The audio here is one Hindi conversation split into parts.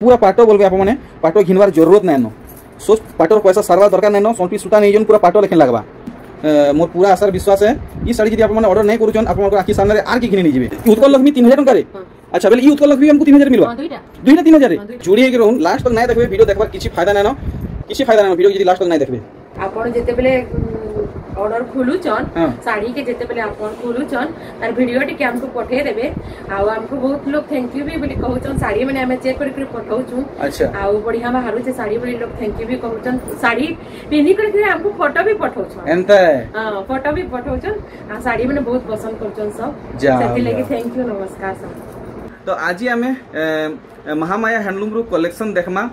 पूरा पाटो बोलबे आप माने पाटो घिनवार जरूरत नै न सोच पाटोर पैसा सारवा दरकार नै न संपी सूता नै जन पूरा पाटो लेखन लागबा मोर पूरा आशा विश्वास है ई साड़ी जदी आप माने ऑर्डर नै करूछन आप आखि सामने रे आर की घिनि नै जिवे उत्कल लक्ष्मी 3000 टका रे अच्छा बेले ई उत्कल लक्ष्मी हमको 3000 मिलबा दुईटा 3000 रे जोड़ी हे के रहून लास्ट तक नै देखबे वीडियो देखबार किछि फायदा नै न किछि फायदा नै वीडियो जदी लास्ट तक नै देखबे आपण जेते बेले ऑर्डर खोलुचन साड़ी के जेते बेले आपण खोलुचन तार वीडियो टी के हमको पठे देबे आ हमको बहुत लोग थैंक यू भी बोली कहउचन साड़ी माने हमें चेक करके पठाउचू अच्छा आ बढ़िया बाहरु से साड़ी बोली लोग थैंक यू भी कहउचन साड़ी पिनी करके हमको फोटो भी पठाउचन एंता हां फोटो भी पठाउचन आ साड़ी माने बहुत पसंद करचन सब सेति लागि थैंक यू नमस्कार सब। तो आज हमें महामाया हैंडलूम रू कलेक्शन देखमा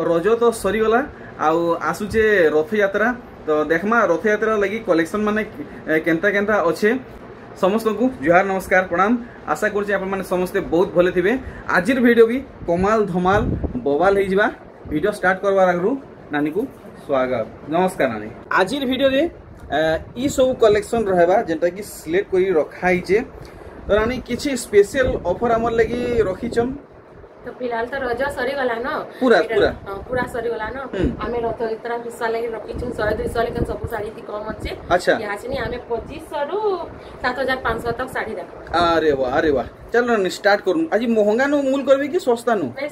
रज तो सरी गला आउ आसुचे रथ यात्रा तो देखमा रथ यात्रा लगी कलेक्शन माने केंता केंता अच्छे समस्त को जुहार नमस्कार प्रणाम आशा करछि आपण माने समस्त बहुत भले थिबे। आजिर वीडियो भी कमाल धमाल बवाल हे जिबा वीडियो स्टार्ट करवार आगरु नानी को स्वागत नमस्कार नानी। आजिर वीडियो रे ई सब कलेक्शन रहबा जेंटा कि सिलेक्ट करी रखा हिचे तो नानी किछि स्पेशल ऑफर हमर लगी रखिछन तो फिलहाल तो रज सरी गला न पूरा पूरा पूरा सरी गला न हमें रथ यात्रा हिस्सा लागि रखिछु 100 200 लेकिन सब साड़ी थी कम अच्छे अच्छा याचनी हमें 2500 रु 7500 तक साड़ी देखो। अरे वाह चलो न स्टार्ट करू आज महंगा नो मूल करबे कि सस्ता नो नहीं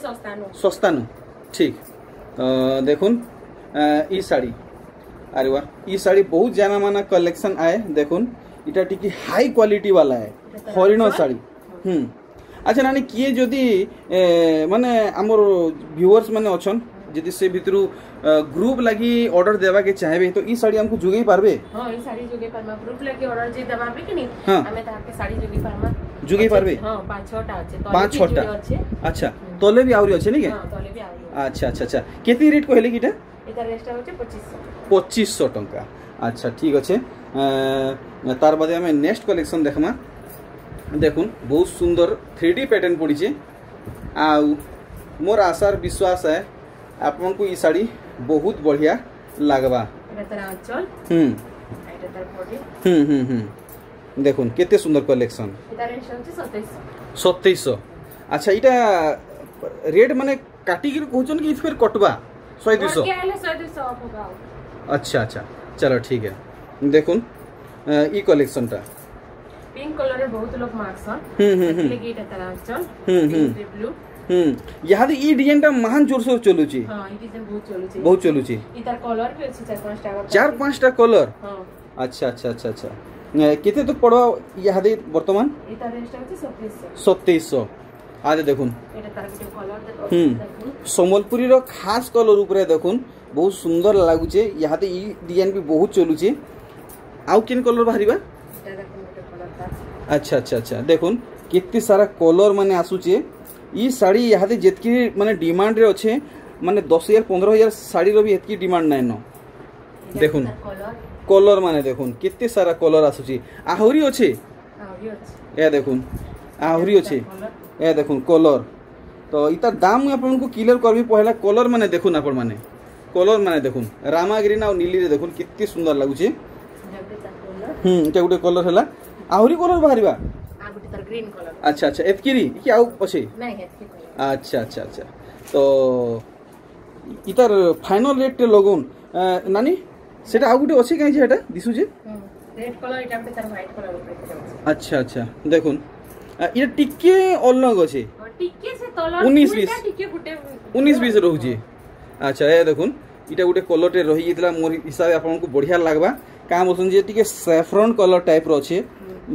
सस्ता नो ठीक देखुन ई साड़ी अरे वाह ई साड़ी बहुत जाना माना कलेक्शन आए देखुन इटा टिकी हाई क्वालिटी वाला है हरिण साड़ी अच्छा नानी किए जदि माने हमर व्यूअर्स माने अछन जदि से भितरु ग्रुप लागि ऑर्डर देबा के चाहेबे तो ई साड़ी हमको जुगै पारबे हां ई साड़ी जुगै पारमा ग्रुप लागि ऑर्डर जे देबाबे कि नहीं हमें ताके साड़ी जुगै पारमा जुगै पारबे हां 5-6 टा আছে 5-6 टा अच्छा तोले भी आउरी अछि नि के हां तोले भी आउरी अच्छा केती रेट कहले किटा एटा रेट होचे 2500 टका अच्छा ठीक अछि तार बादे हमें नेक्स्ट कलेक्शन देखमा देखुन बहुत सुंदर 3D पैटर्न पड़ी आ मोर आशार विश्वास है आपन को ई साड़ी बहुत बढ़िया लागबा देखुन केते सुंदर कलेक्शन 2700 अच्छा इटा रेट माने काटी के कहचन कि फिर कटबा 100-200 अच्छा चलो ठीक है देखुन ई कलेक्शन टा पिंक कलर रे बहुत लोग मार्क्सन लेके इटा तरह चल पिंक ब्लू याद ई डिजाइन टा महान जोर से चलुची हां ई डिजाइन बहुत चलुची इतार कलर भी अछि 4-5 टा कलर हां अच्छा केते तो पड़वा याद वर्तमान इतार रेट होची 2700 आज देखुन एटा तार के कलर देखुन संबलपुरी रो खास कलर ऊपर देखुन बहुत सुंदर लागुचे याद ई डिजाइन भी बहुत चलुची आउ किन कलर बाहरीबा अच्छा देखुन कितनी सारा कलर माने आसुचे ई साड़ी यादे जेतकी माने डिमांड रे अच्छे माने 10,000-15,000 साड़ी रो भी एतकी डिमांड नै न देखुन कलर माने देखुन कितनी सारा कलर आसुची आहुरी अच्छे ए देखुन आहुरी अच्छे ए देखुन कलर तो इता दाम आपन को क्लियर करबी पहला कलर माने देखुन आपन माने कलर माने देखुन रामा ग्रीन और नीली रे देखुन कितनी सुंदर लागुची के गुटे कलर हला आहुरी कलर बाहरीबा आ गुटे तर ग्रीन कलर अच्छा एतकीरी कि आउ अछि नहीं एतकी अच्छा तो इतर फाइनल रेट ते लगुन नानी सेटा आउ गुटे अछि काई जे एटा दिसु जे रेड कलर इटा गुटे तर व्हाइट कलर ऊपर अच्छा देखुन ये टिके अलग अछि टिके से तलर 19-20 टिके गुटे 19-20 रहउजी अच्छा ए देखुन इटा गुटे कलर टे रही जितला मोर हिसाब आपन को बढ़िया लागबा काम बोसन जे टिके सैफरन कलर टाइप रो अछि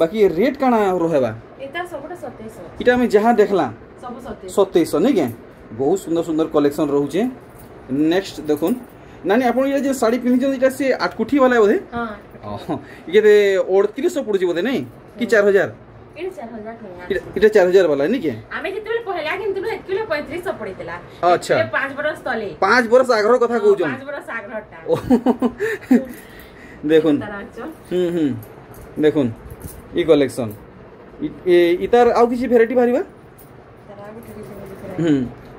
बाकी रेट काना रहबा एता सबटा 2700 इटा में जहां देखला सब 2700 नै के बहुत सुंदर कलेक्शन रहउचे नेक्स्ट देखुन नानी आपन ये जे साड़ी पिनिछन इटा से आठकुठी वाला बोधे हां ये 3800 पड़ुची बोधे नै कि 4000 इटा 4000 वाला नै के आमे जेतबे कहला किंतु एतकिले 3500 पड़ितला अच्छा 5 बरस तले 5 बरस आग्रह कथा कहउजन 5 बरस आग्रहटा देखुन देखुन ई कलेक्शन इतार आउ किसी वेराइटी बाहरीबा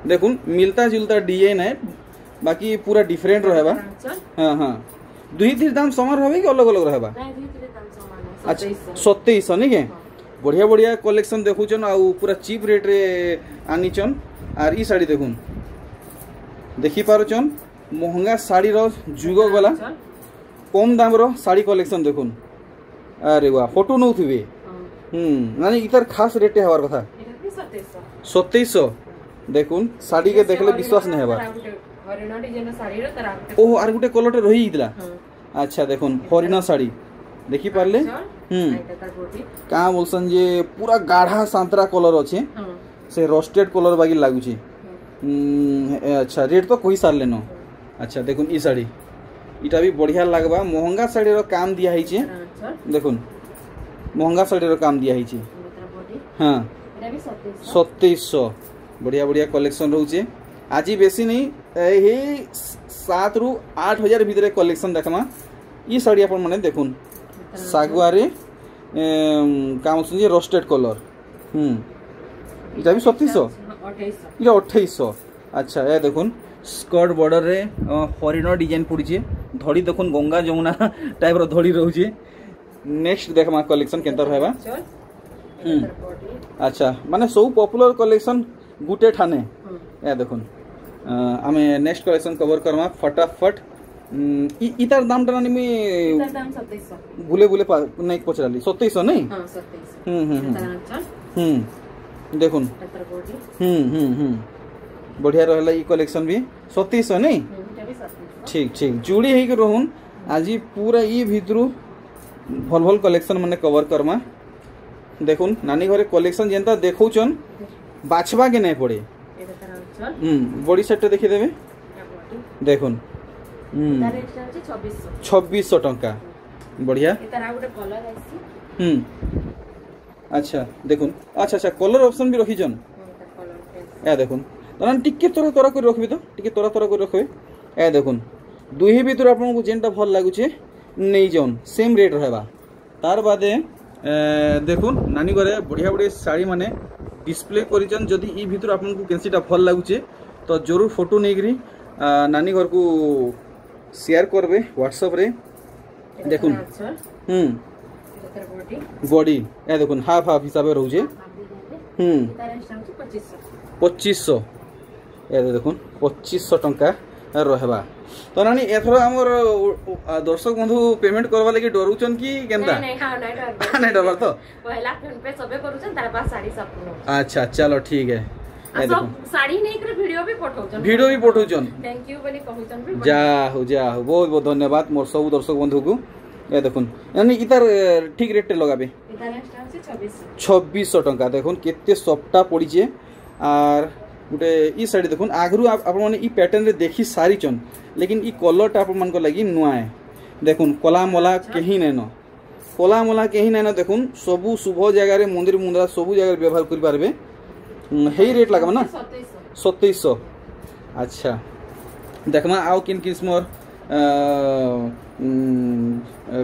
देखुन मिलता जुलता डिजाइन है बाकी पूरा डिफरेंट रहबा हां दुई तीन दाम समान रहबे कि अलग अलग रहबा नहीं दुई तीन दाम समान अच्छा 2700 नै के बढ़िया बढ़िया कलेक्शन देखुचन आउ पूरा चीप रेट रे आनीचन। आर ई साड़ी देखुन देखि पारुचन महंगा साड़ी रो जुग गला कम दाम रो साड़ी कलेक्शन देखुन। अरे वाह फोटो नौथिबे नानी इतर खास रेट हवार कथा 2700 देखुन साड़ी के देखले विश्वास नहीं हवा। ओह आर गुटे कलर टे रही हितला। अच्छा देखुन हरिणा साड़ी देखि पारले का बोलसन जे पूरा गाढ़ा सांतरा कलर अच्छे से रोस्टेड कलर बागी लागु छी। अच्छा रेट तो कोई सारले न। अच्छा देखुन ई साड़ी इटा भी बढ़िया लागबा महंगा साड़ी रो काम दिया है छे देखुन महंगा साड़ी रो काम दिया है छे। हां 2700 बढ़िया बढ़िया कलेक्शन रहउचे। आज बेसी नहीं यही 7 रु 8000 भीतर कलेक्शन देखमा। ई साड़ी अपन माने देखुन सागुआरे काम सुन रोस्टेड कलर इटा भी 2700 इटा 2800। अच्छा ये देखुन स्कर्ट बॉर्डर रे हरिण डिजाइन पड़ी धड़ी देखुन गंगा जमुना टाइप रो धड़ी रहउचे। नेक्स्ट देखमा कलेक्शन केनता रहबा। अच्छा माने सब पॉपुलर कलेक्शन गुटे ठाने ए देखुन आमे नेक्स्ट कलेक्शन कवर करमा फटाफट। इतार दाम टा नानी में दाम 2700 भूले भूले नहीं पचराली 2700 नहीं। हां 2700 देखुन बढ़िया रहला ई कलेक्शन भी 2700 नहीं। ठीक ठीक जुड़ी है कि रहून आज पूरा ई भितरु भल भल कलेक्शन माने कवर करमा। देखुन नानी घरे कलेक्शन जेंता देखौचन बाछबा के नहीं पड़े। बॉडी सेट देखि देबे देखुन 2600 टंका बढ़िया। अच्छा देखुन अच्छा अच्छा कलर ऑप्शन भी रखीचन ए देखुन तरान टिके तोरा तोरा कर रखबे तो टिके तोरा तोरा कर रखबे ए देखुन दुही भीतर आपन को जेंटा भल लागुचे नै जन सेम रेट रहबा। तार बादे देखुन नानी घरे बढ़िया बढ़िया साड़ी माने डिस्प्ले करिचन। जदि ई भीतर आपन को केनसीटा भल लागुचे तो जरूर फोटो नेगरी नानी घर को शेयर करबे व्हाट्सएप रे। देखुन बॉडी ए देखुन हाफ हाफ हिसाब रहउचे 2500 ए देखुन 2500 टंका रहबा। तो नानी एथरो हमर दर्शक बंधु पेमेंट करबा लागि डरुचन की केनता नहीं डरबार तो पहला फोन पे सबे करूचन तार पास साड़ी सब। अच्छा चलो ठीक है सब साड़ी नहीं कर वीडियो भी पठौचन थैंक यू बोली कहूचन भी जा बहुत बहुत धन्यवाद मोर सब दर्शक बंधु को। ए देखुन यानी इतार ठीक रेट लगाबे इतार स्टार से 2600 टंका देखुन केते सफ्टा पड़ीचे। आर गुटे ई साड़ी देखुन आगरु आपण माने ई पैटर्न रे देखि सारी चन लेकिन ई कलर टा आपण मन को लागि नुआ है। देखुन कला मला केही नै न कला मला केही नै न देखुन सबु शुभ जगह रे मंदिर मुंद्रा सबु जगह व्यवहार करि पारबे हेई रेट लगमा ना 2700। अच्छा देखमा आउ किन किस्मर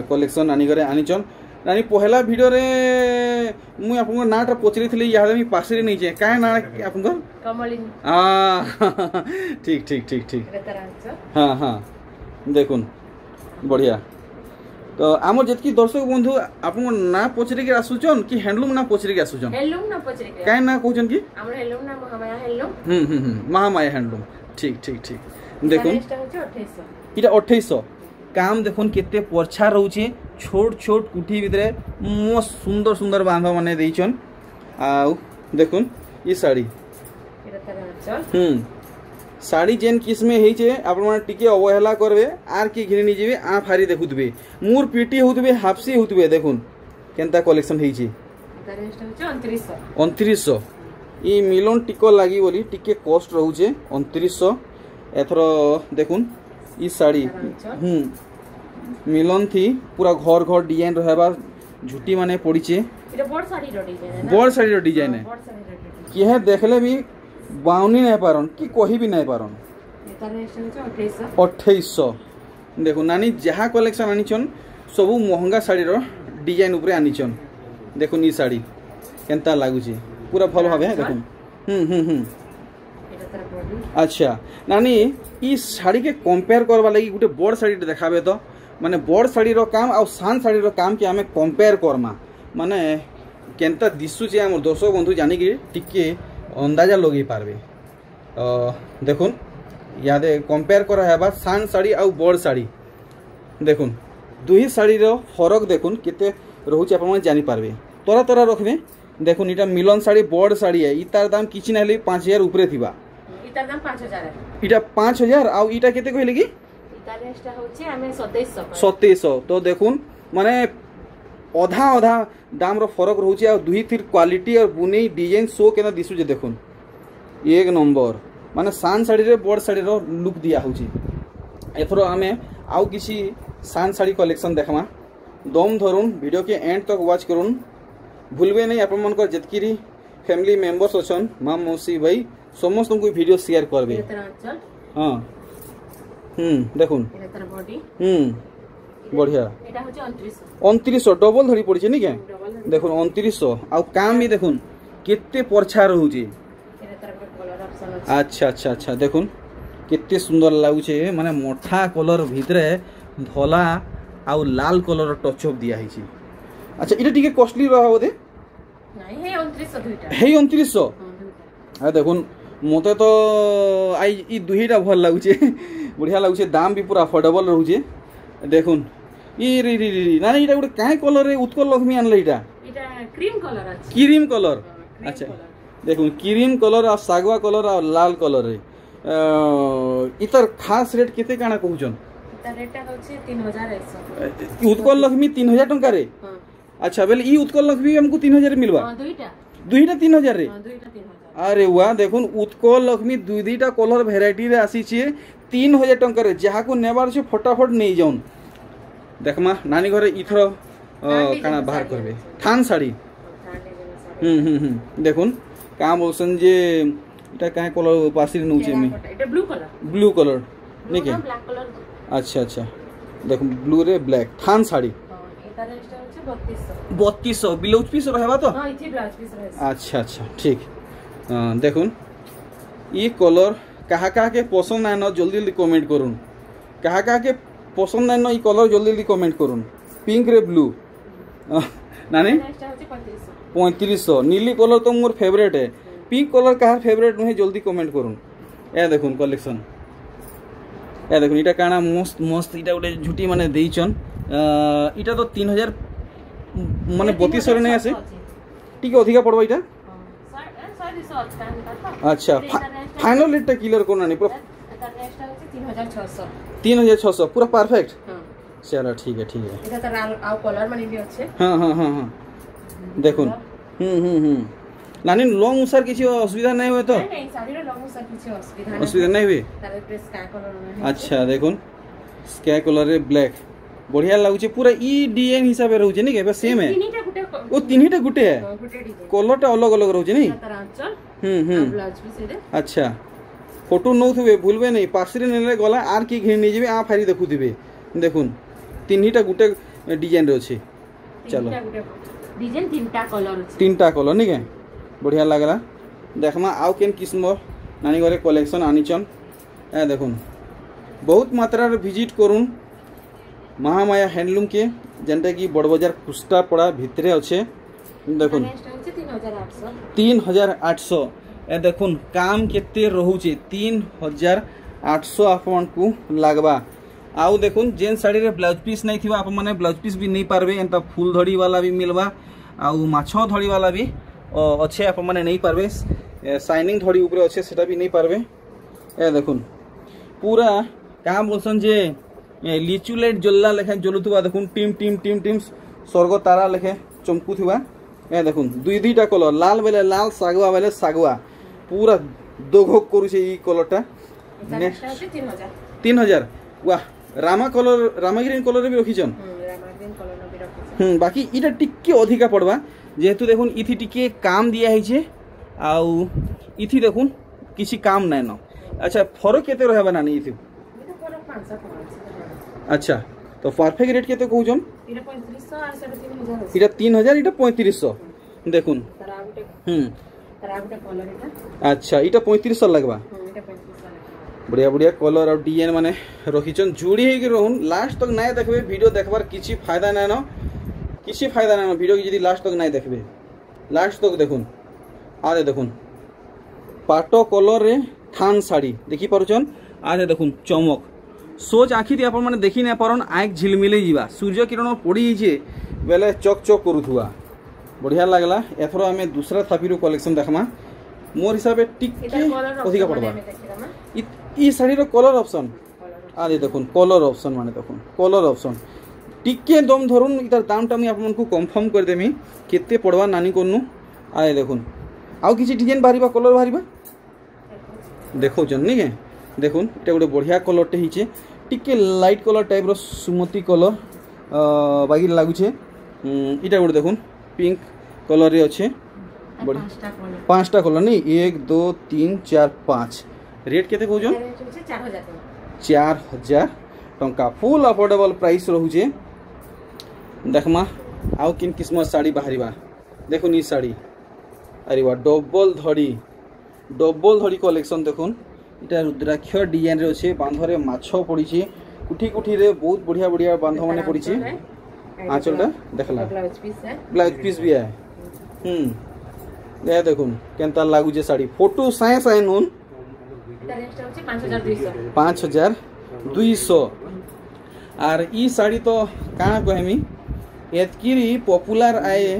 कलेक्शन आनी करे आनीचन। नानी पहला वीडियो रे मुई आपन नाटा पचरी थली याद मी पासरी नहीं जे काय ना आपन को कमलिनी। ठीक ठीक ठीक ठीक हां हां देखुन बढ़िया। तो आम जेतकी दर्शक बंधु आपन ना पचरी के आसुचन कि हैंडलूम ना पचरी के आसुचन हैंडलूम ना पचरी के काय ना कहउचन की हमर हैंडलूम ना महामाया हैंडलूम महामाया हैंडलूम। ठीक ठीक ठीक देखुन इटा 2800 काम देखुन केते परछा रहउचे छोट छोट कुठी भितरे मस्त सुंदर सुंदर बांधा माने देइचन। आ देखुन ई साड़ी साड़ी जेन किस्मे हेचे आपण माने टिके अवहेला करबे आर की घिनि जेबे आ फारी देखुतबे मूर पीटी होतबे हाफसी होतबे देखुन केनता कलेक्शन हेची 2900 ई मिलन टिको लागी बोली टिके कॉस्ट रहउचे 2900। एथरो देखुन ई साड़ी मिलन थी पूरा घर घर डिजाइन रहबा झुटी माने पड़ीचे। एटा बड़ साड़ी रो डिजाइन है कि है देखले भी बाउनी नहीं पारन कि कही भी नहीं पारन। 2800 देखो नानी जहाँ कलेक्शन आनीचन सब महंगा साड़ी रो डिजाइन ऊपर आनीचन। देखो नी साड़ी केनता लागुची पूरा भल भाबे देखो अच्छा नानी ई साड़ी के कंपेयर करबा लगी गुटे बड़ साड़ी देखाबे तो माने बड़ साड़ी रो काम आ सान साड़ी रो काम के हमें कंपेयर करमा माने केनता दिशुचे आम दर्शक बंधु जानिकी टिके अंदाजा लगे पारबे। देखुन यादे कंपेयर कराबा सान साड़ी आउ बड़ साड़ी देखुन दुही शाड़ी फरक देखुन केते रोचे आप जानी पारबे। तोरा तोरा रखबे देखुन इटा मिलन साड़ी बड़ साड़ी है इतार दाम किछि ना 5000 ऊपर थिबा। इतार दाम 5000 है। इटा 5000 आउ इटा केते कहले की इतार रेस्टा होचे हमें 2700 तो देखुन माने अधा अधा दाम रो फरक रोचे आ दुही थिर क्वालिटी और बुनी डिजाइन शो केना दिसु जे देखुन एक नंबर माने सान साड़ी रे बड़ साड़ी रो लुक दिया होची। एथरो हमें आउ किसी सान साड़ी कलेक्शन देखमा दम धरुन वीडियो के एंड तक वॉच करुन भूलबे नहीं आपण मन को जतकीरी फैमिली मेंबर्स अछन मां मौसी भाई समस्त को वीडियो शेयर करबे। हां देखुन बढ़िया एटा होचे 2900 डबल धरी पड़ी नहीं क्या देखुन 2900 आ काम भी देखुन केते परछा रहउची। अच्छा अच्छा अच्छा देखुन केते सुंदर लागुचे माने मोठा कलर भितरे धला आउ लाल कलर टचअप दिया है। अच्छा इटा टिके कॉस्टली रहा बोधे नहीं है 2900 दुईटा हे 2900 आ देखुन मते तो आई ई दुहीटा भल लागुचे बढ़िया लागुचे दाम भी पूरा अफोर्डेबल रहउचे। देखुन ई री री री ना इटा गुटे काहे कलर रे उत्कल लक्ष्मी आनले इटा क्रीम कलर अछि क्रीम कलर। अच्छा देखुन क्रीम कलर आ सागवा कलर आ लाल कलर रे इतर खास रेट केते काना कहउचन इतर रेट होछि 3100 उत्कल लक्ष्मी 3000 टंका रे। अच्छा बेले ई उत्कल लक्ष्मी हमको 3000 मिलबा। हां दुईटा 3000 रे। हां दुईटा 3000। अरे वाह देखुन उत्कल लक्ष्मी दुईटा कलर वेराइटी रे आसी छे 3000 टंका रे जहा को नेबार छे फटाफट नै जाउन। देखमा नानी घरे इथरो काना बाहर करबे थान साड़ी देखुन का बोलसन जे इटा काहे कलर पासी नउचे में इटा ब्लू कलर नहीं के ब्लैक कलर। अच्छा अच्छा देखुन ब्लू रे ब्लैक थान साड़ी एटा रेट होचे 3200 ब्लाउज पीस रहबा तो हां इथि ब्लाउज पीस रहे। अच्छा अच्छा ठीक देखुन ई कलर कहा कहा के पसंद आनो जल्दी जल्दी कमेंट करूँ कहा कहा के पसंद आनो ई कलर जल्दी जल्दी कमेंट करूँ। पिंक रे ब्लू नानी 3500 नीली कलर तो मोर फेवरेट है पिंक कलर कहार फेवरेट नुहे जल्दी कमेंट करूँ। ए देखुन कलेक्शन ए देखुन इटा काना मस्त मस्त इटा गोटे झुटी माने देइचन इटा तो 3000 माने 3200 रे नै आसे टिके अधिका पड़बा इटा। अच्छा फाइनल रेट क्लियर करना नहीं पूरा 3600 पूरा परफेक्ट। चलो ठीक है इधर तो आउ कलर माने भी अच्छे। हां हां हां हां देखुन नानी लॉन्ग उसार किसी असुविधा नहीं हुए तो नहीं साड़ी रो लॉन्ग उसार किसी असुविधा नहीं हुए। तारे पे स्काई कलर। अच्छा देखुन स्काई कलर रे ब्लैक बढ़िया लागुचे पूरा ई डिजाइन हिसाब रे रहउचे नहीं के सेम है ओ तीनटा गुटे है कलर टा अलग अलग रहउचे नहीं। ब्लाउज पीस रे। अच्छा फोटो नौथुबे भूलबे नहीं पासरे नेले गला आर की घिन नहीं जेबे आ फारी देखुथिबे देखुन तीनटा गुटे डिजाइन रे अछि। चलो डिजाइन तीनटा कलर नहीं के बढ़िया लागला देखमा आउ केन किस्म नानी घरे कलेक्शन आनिचन ए देखुन बहुत मात्रा रे विजिट करूँ महामाया हैंडलूम के जेनटा कि बड़ बाजार कुस्टा पड़ा भितरे अच्छे देखुन 3800 ए देखुन काम केते रहउचे 3800 आपन को लागबा। आउ देखुन जेन साड़ी रे ब्लाउज पीस नहीं थिबा आप माने ब्लाउज पीस भी नहीं पारबे एंता फूल धड़ी वाला भी मिलबा आउ माछो धड़ी वाला भी अच्छे आप माने नहीं पारबे शाइनिंग धड़ी ऊपर अच्छे सेटा भी नहीं पारबे। ए देखुन पूरा का बोलसन जे लिचू लाइट जल्ला लेखे जलुथुबा देखुन टीम टीम टीम टीम स्वर्ग तारा लेखे चमकुथुबा। ए देखुन दुईटा कलर लाल बेले लाल सागवा बेले सागवा पूरा दोघोक करूछे ई कलरटा 3000 वाह Rama colour Rama green colour भी रखिछन बाकी इटा टिके अधिका पड़वा जेहेतु देखुन इथि टिके काम दिया है आउ इथि देखुन किसी काम नाय न। अच्छा फरक केते रहबा नानी इथि अच्छा तो परफेक्ट रेट केते कहउजन इटा 3000 इटा 3500 देखुन अच्छा इटा 3500 लगबा बढ़िया बढ़िया कलर और डिजाइन माने रखिछन जोड़ी हे कि रहून लास्ट तक नाय देखबे वीडियो देखबार किछि फायदा नाय न किछि फायदा नाय वीडियो के यदि लास्ट तक नाय देखबे लास्ट तक देखुन आदे देखुन पाटो कलर रे थान साड़ी देखि पारुछन आदे देखुन चमक सोच आखि आपण माने देखि नै पारन आंख झिलमिले जीवा सूर्य किरण पड़ी जे बेले चक चक करूथुआ बढ़िया लागला। एथरो हमें दूसरा थापी रो कलेक्शन देखमा मोर हिसाब टिके अधिका पड़बा ई साड़ी रो कलर ऑप्शन आदे देखुन कलर ऑप्शन माने देखुन कलर ऑप्शन टिके दम धरुन इतार दामटा मैं आपन को कंफर्म कर देमी केते पड़वा नानी कोनु आए देखुन आउ किछि डिजाइन बारिबा कलर बारिबा देखो जन नि के देखुन एटा गोटे बढ़िया कलर टे हिचे टिके लाइट कलर टाइप रो सुमती कलर बागी लागु छे इटा गोटे देखुन पिंक कलर रे अच्छे पांचटा कलर नहीं 1 2 3 4 5 रेट केते कहू 4000 टंका फुल अफोर्डेबल प्राइस रहूचे। देखमा आउ किन किस्म साड़ी बाहरिबा देखुन ई साड़ी अरे वाह डबल धड़ी कलेक्शन देखुन इटा रुद्राक्ष डिजाइन रे अच्छे बांधरे माछो पड़ी छे कुठी कुठी रे बहुत बढ़िया बढ़िया बांध माने पड़ी छे आंचलटा देखला ब्लाउज पीस भी है ये देखुन केनता लागु जे साड़ी फोटो साए साए नून 5200 आर ई साड़ी तो काना कहमी एतकीरी पॉपुलर आए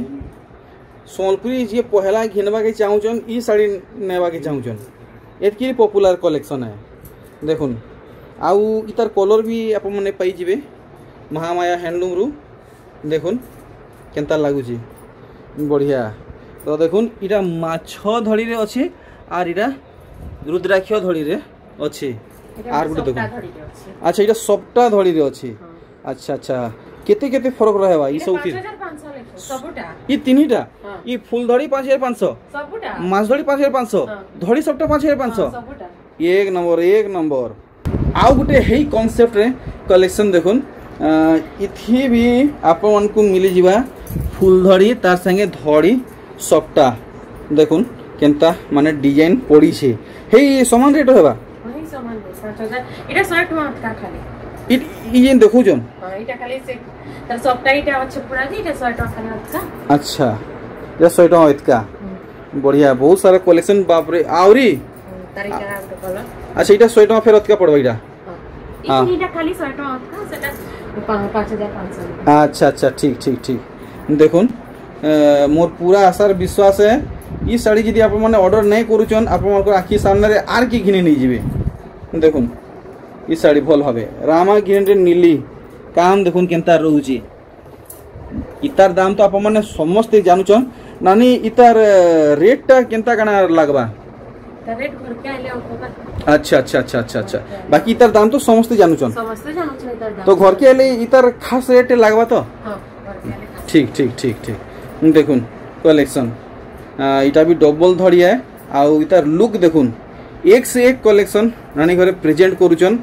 सोनपुरी जे पहला घिनबा के चाहूचन ई साड़ी नेबा के चाहूचन एतकीरी पॉपुलर कलेक्शन है देखुन आउ इतार कलर भी आप मने पाई जिवे महामाया हैंडलूम रु देखुन केनता लागुची बढ़िया तो देखुन इटा माछ धड़ी रे अछि आर इटा रुद्राक्ष धड़ी रे अछि आर गुटे देखुन अच्छा इटा सबटा धड़ी रे अछि अच्छा अच्छा केते केते फरक रहबा ई सब सबटा ई तीनटा ई फूल धड़ी 5500 सबटा माछ धड़ी 5500 धड़ी सबटा 5500 सबटा एक नंबर आउ गुटे हेई कांसेप्ट रे कलेक्शन देखुन इथि भी आपण मन को मिली जिबा फूल धड़ी तार संगे धड़ी सबटा देखुन केनता माने डिजाइन पड़ी छे हेई समान रेट हेबा वही समान 5000 इटा 100 टका का खाली ई जे देखु जन हां इटा खाली से तार सबटा इटा अच्छे पूरा दी इटा 100 टका खाली का अच्छा ये 100 टका इतका बढ़िया बहुत सारा कलेक्शन बाप रे आवरी तारिका का कलर अच्छा इटा 100 टका फेर अतका पड़बा इटा हां इटा खाली 100 टका का सेटा 5500 अच्छा अच्छा ठीक ठीक ठीक देखुन मोर पूरा आशार विश्वास है ई साड़ी जदी आप माने ऑर्डर नहीं करूचन आप मन को आखी सामने रे आर की घिने नहीं जिवे देखुन ई साड़ी भल हबे रामा घिने नीली काम देखुन केनता रहूची इतार दाम तो आप माने समस्त जानुचन नानी इतार रेट ता केनता काना लागबा रेट घर के आले पता अच्छा अच्छा अच्छा अच्छा अच्छा बाकी इतार दाम तो समस्त जानुचन इतार दाम तो घर के आले इतार खास रेट लागबा तो हां घर के आले ठीक ठीक ठीक ठीक देखुन कलेक्शन इटा भी डबल धड़ी है आउ इतार लुक देखुन एक से एक कलेक्शन नानी घरे प्रेजेंट करूचन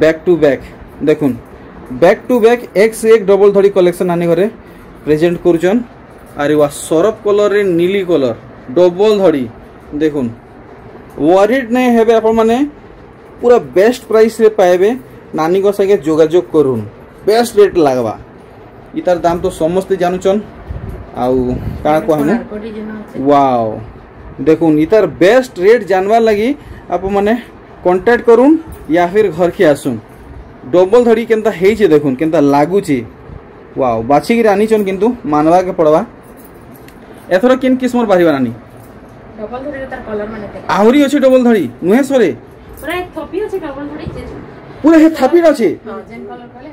बैक टू बैक देखुन बैक टू बैक एक से एक डबल धड़ी कलेक्शन नानी घरे प्रेजेंट करूचन अरे वाह सरफ कलर रे नीली कलर डबल धड़ी देखुन वरीड नहीं हेबे आप माने पूरा बेस्ट प्राइस रे पाएबे नानी को संगे जोगाजोग करून बेस्ट रेट लागबा इतार दाम तो समस्त जानुचन आउ का कहनु वाओ देखुन इतार बेस्ट रेट जानवा लगी आप माने कांटेक्ट करूं या फिर घर के आसुन डबल धड़ी केनता हेई छे देखुन केनता लागु छे वाओ बाछी के रानी चन किंतु मानवा के पड़वा एथरो किन किस्मर बाहिबा नानी डबल धड़ी तार कलर माने आहुरी अछि डबल धड़ी नुहे सरे पूरा एक थपी अछि डबल धड़ी पूरा हे थपी अछि हां जेन कलर कहले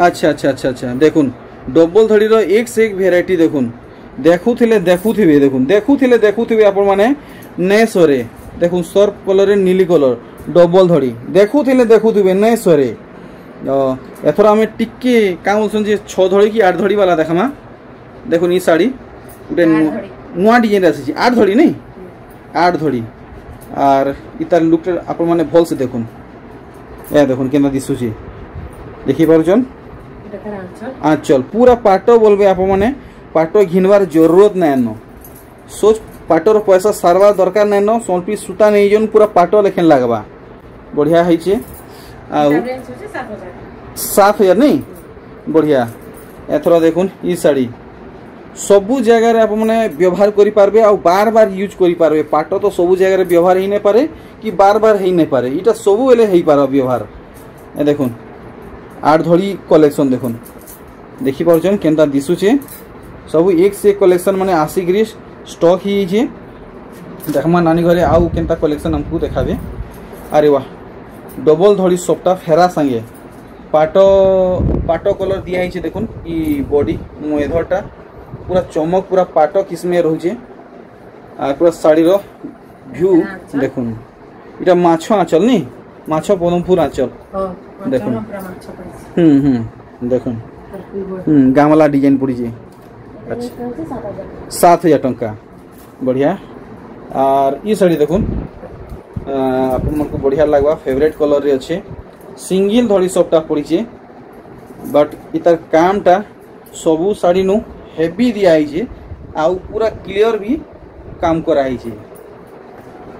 अच्छा अच्छा अच्छा अच्छा देखुन डबल धड़ी रो एक से एक वेराइटी देखुन देखुथिले देखुथिबे आपण माने नै सरे देखुन सर्फ कलर रे नीली कलर डबल धड़ी देखुथिबे नै सरे एथरा हमें टिक्के का बोलछन जे 6 धड़ी की 8 धड़ी वाला देखमा देखुन ई साड़ी उटे नुआ डिजाइन आसी 8 धड़ी नहीं 8 धड़ी आर इतार लुक आपण माने भल से देखुन ए देखुन केना दिसुची देखि पारुचन आंचल पूरा पाटो बोलबे आप माने पाटो घिनवार जरूरत नै न सोच पाटोर पैसा सारवा दरकार नै न सोनपी सूता नै जन पूरा पाटो लेखन लागबा बढ़िया है छे आ 7000 नहीं बढ़िया एथरा देखुन ई साड़ी सबु जगह आप मैंने व्यवहार करि पारबे आ बार बार यूज करि पारबे। पाट तो सबु जगह व्यवहार ही नहीं पारे कि बार बार ही नहीं पारे, इटा सबु बेले ही पार व्यवहार। ए देखुन आठ धड़ी कलेक्शन देखुन देखि पारछन केनता दिसुचे सबु एक से कलेक्शन माने आसिकरी स्टॉक ही जे। देखमा नानी घरे आउ केनता कलेक्शन हमको देखाबे। अरे वाह डबल धड़ी सप्ताह फेरा संगे पाटो कलर दिया है देखुन ई बॉडी मेधरटा पूरा चमक पूरा पाटो किस्मे रहउचे आ पूरा साड़ी रो व्यू देखुन इटा माछो आंचल नी माछो पदमपुर आंचल देखुन देखुन गामला डिजाइन पड़ी जे। अच्छा 7,000 टंका बढ़िया। और ई साड़ी देखुन आपन मन को बढ़िया लागबा फेवरेट कलर रे अच्छे सिंगल धड़ी सबटा पड़ी छे बट इतार कामटा सबू साड़ी नु हेवी दिया है आउ पूरा क्लियर भी काम करा है।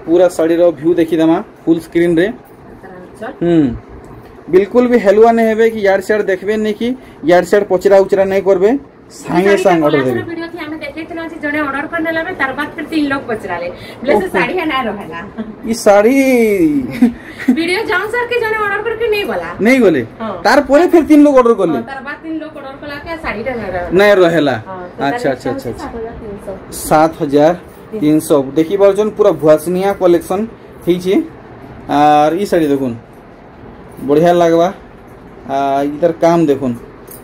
पूरा साड़ी रो व्यू देखी दमा फुल स्क्रीन रे। बिल्कुल भी हेलुआ नहीं हेबे कि यार साइड देखबे नहीं कि यार साइड पचरा उचरा नहीं करबे सांगे सांग ऑर्डर देबे। वीडियो थी हमें देखे थे जे जने ऑर्डर करने लाबे तार बाद फिर 3 लोग पचराले बोले से साड़ी है ना रहेला ई साड़ी वीडियो जान सर के जने ऑर्डर करके नहीं बोले तार परे फिर 3 लोग ऑर्डर करले तार बाद 3 लोग ऑर्डर कला के साड़ी नहीं रहेला। अच्छा अच्छा अच्छा 7,300 देखि बरजन पूरा भुआसनिया कलेक्शन ही छे। और ई साड़ी देखुन बढ़िया लागबा इधर काम देखुन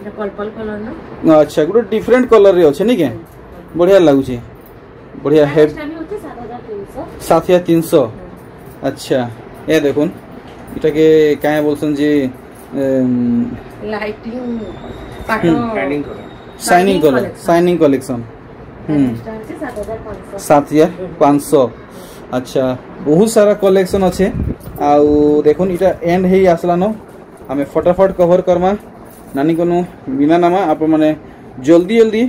पर्पल कलर ना। अच्छा गोटे डिफरेंट कलर रे अछि निके बढ़िया लागु छे बढ़िया है 7,300। अच्छा ए देखुन इटा के काहे बोलसन जे लाइटिंग पाटो शाइनिंग कलेक्शन 7,500। अच्छा बहुत सारा कलेक्शन अच्छे आउ देखुन इटा एंड हे आसला न हमें फटाफट कवर करमा नानी को बिना नामा आप माने जल्दी जल्दी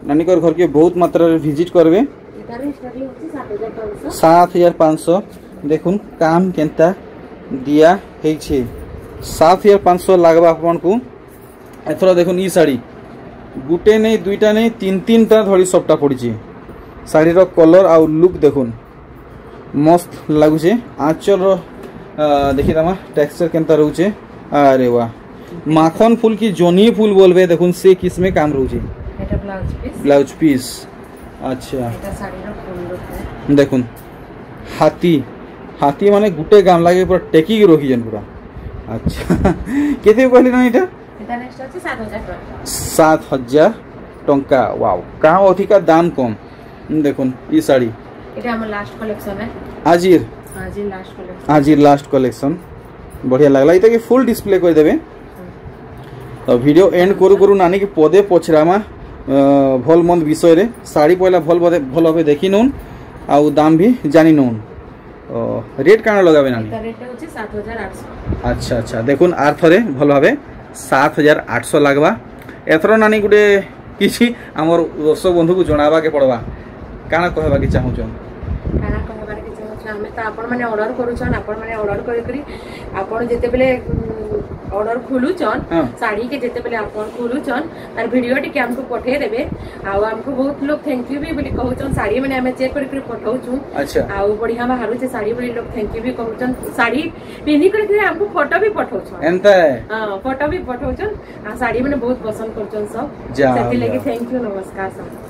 नानी घर के बहुत मात्रा विजिट करबे। 7,500 देखुन काम केनता दिया है 7,500 लागबा आपन को। एथरा देखुन ई साड़ी गुटे नहीं दुईटा नहीं 3-3टा धड़ी सबटा पड़ी साड़ी रो कलर आउ लुक देखुन मस्त लगुचे। आंचल देखी दमा टेक्सचर केनता रहउचे। अरे वाह माखन फूल की जोनी फूल बोलबे देखुन से किसमें काम रहउचे एटा ब्लाउज पीस। अच्छा एटा साड़ी रो फूल देखुन हाथी माने गुटे गाम लागे पूरा टेकी के रोकी जन पूरा। अच्छा केते कहली ना एटा नेक्स्ट अछि 7,000 टंका। वाओ का अधिका दाम कम देखुन ई साड़ी एटा हमर लास्ट कलेक्शन है आजिर लास्ट कलेक्शन बढ़िया लागला इता के फुल डिस्प्ले कर देबे। तो वीडियो एंड करू करू नानी के पदे पछरामा भल मंद विषय रे साड़ी पहला भल भावे देखी नउन आउ दाम भी जानी नउन रेट काना लगाबे नानी रेट होचे 7,800। अच्छा अच्छा देखुन आर थरे भल भावे 7,800 लागबा। एथरो नानी गुटे किछि हमर दर्शक बंधु को जणाबा के पड़बा काना कहबा के चाहू छ काना कहबा के चाहू छ हमें तो आपण माने ऑर्डर करू छन आपण माने ऑर्डर करी आपण जेते बेले ऑर्डर खोलु छन साड़ी के जेते बेले आपण खोलु छन तार वीडियो टिके हमको पठे देबे आ हमको बहुत लोग थैंक यू भी बोली कहू छन साड़ी माने हमें चेक करी पठाउ छु। अच्छा आ बढ़िया बाहरु छे साड़ी बोली लोग थैंक यू भी कहू छन साड़ी पिनी करी हमको फोटो भी पठाउ छन एंता हां फोटो भी पठाउ छन आ साड़ी माने बहुत पसंद कर छन सब सेति लगे थैंक यू नमस्कार सब।